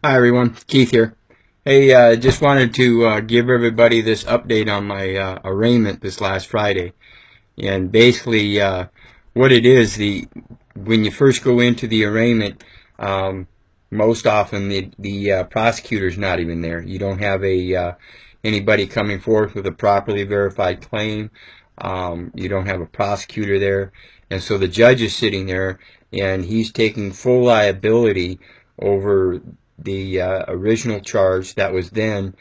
Hi everyone, Keith here. Hey, just wanted to give everybody this update on my arraignment this last Friday. And basically, what it is, when you first go into the arraignment, most often the prosecutor's not even there. You don't have anybody coming forth with a properly verified claim. You don't have a prosecutor there, and so the judge is sitting there, and he's taking full liability over the original charge that was then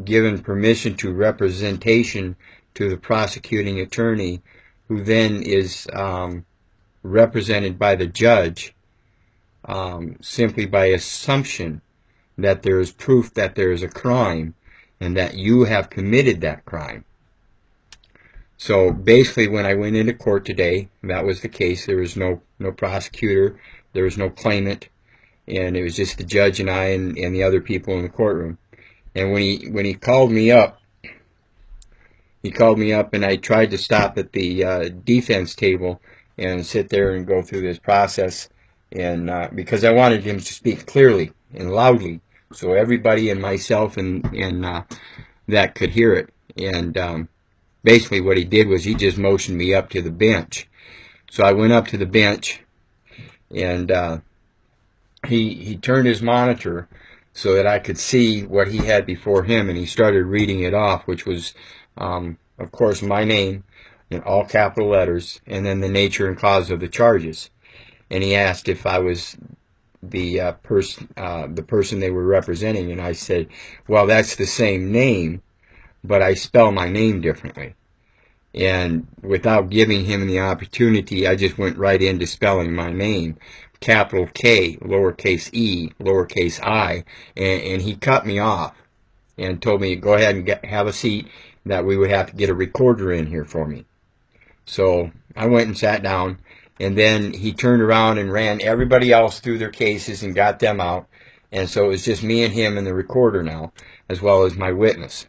given permission to representation to the prosecuting attorney, who then is represented by the judge simply by assumption that there is proof that there is a crime and that you have committed that crime. So basically, when I went into court today, that was the case. There was no prosecutor, there was no claimant, and it was just the judge and I and the other people in the courtroom. And when he called me up, and I tried to stop at the defense table and sit there and go through this process, and because I wanted him to speak clearly and loudly, so everybody and myself and that could hear it. And basically what he did was he just motioned me up to the bench. So I went up to the bench, and he turned his monitor so that I could see what he had before him, and he started reading it off, which was, of course, my name in all capital letters, and then the nature and cause of the charges. And he asked if I was the person they were representing, and I said, well, that's the same name, but I spell my name differently. And without giving him the opportunity, I just went right into spelling my name. Capital K, lowercase e, lowercase I, and he cut me off and told me to go ahead and have a seat, that we would have to get a recorder in here for me. So I went and sat down, and then he turned around and ran everybody else through their cases and got them out, and so it was just me and him and the recorder now, as well as my witness.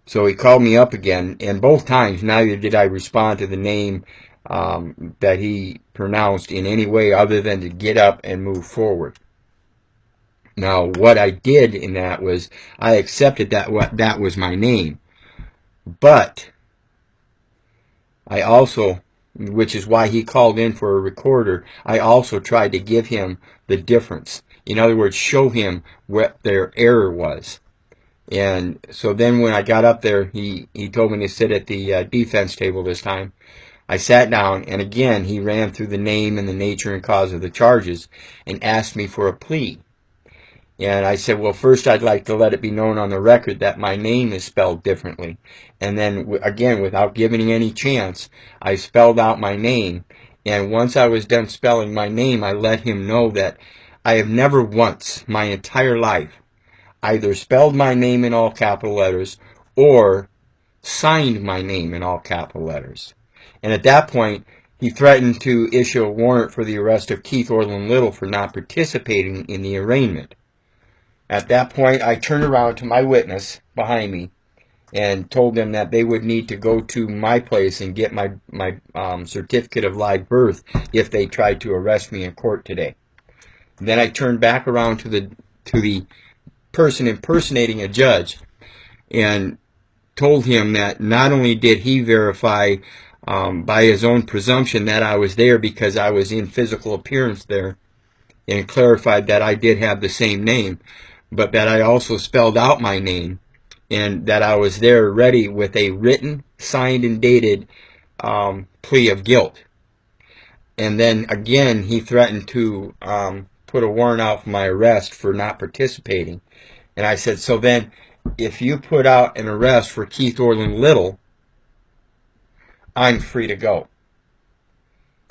So he called me up again, and both times, neither did I respond to the name that he pronounced in any way other than to get up and move forward. Now, what I did in that was I accepted that was my name, but I also, which is why he called in for a recorder, I also tried to give him the difference. In other words, show him what their error was. And so then when I got up there, he told me to sit at the defense table this time. I sat down, and again, he ran through the name and the nature and cause of the charges and asked me for a plea. And I said, well, first I'd like to let it be known on the record that my name is spelled differently. And then, again, without giving any chance, I spelled out my name. And once I was done spelling my name, I let him know that I have never once, my entire life, either spelled my name in all capital letters or signed my name in all capital letters. And at that point, he threatened to issue a warrant for the arrest of Keith Orland Little for not participating in the arraignment. At that point, I turned around to my witness behind me and told them that they would need to go to my place and get my certificate of live birth if they tried to arrest me in court today. Then I turned back around to the person impersonating a judge and told him that not only did he verify by his own presumption that I was there because I was in physical appearance there, and clarified that I did have the same name, but that I also spelled out my name, and that I was there ready with a written, signed, and dated plea of guilt. And then again, he threatened to put a warrant out for my arrest for not participating. And I said, so then, if you put out an arrest for Keith Orland Little, I'm free to go.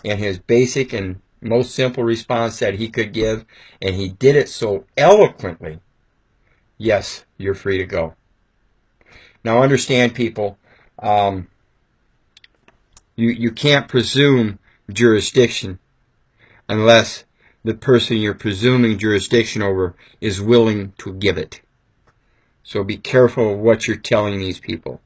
And his basic and most simple response that he could give, and he did it so eloquently, yes, you're free to go. Now understand, people, you can't presume jurisdiction unless the person you're presuming jurisdiction over is willing to give it. So be careful of what you're telling these people.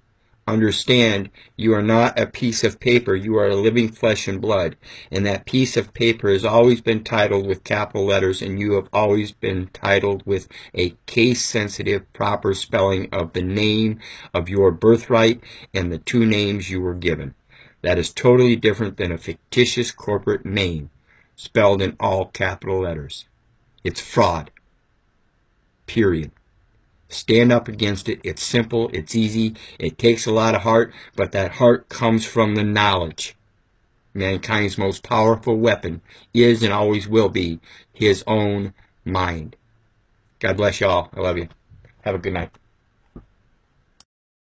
Understand, you are not a piece of paper. You are a living flesh and blood. And that piece of paper has always been titled with capital letters, and you have always been titled with a case-sensitive, proper spelling of the name of your birthright and the two names you were given. That is totally different than a fictitious corporate name spelled in all capital letters. It's fraud. Period. Stand up against it. It's simple. It's easy. It takes a lot of heart, but that heart comes from the knowledge. Mankind's most powerful weapon is and always will be his own mind. God bless you all. I love you. Have a good night.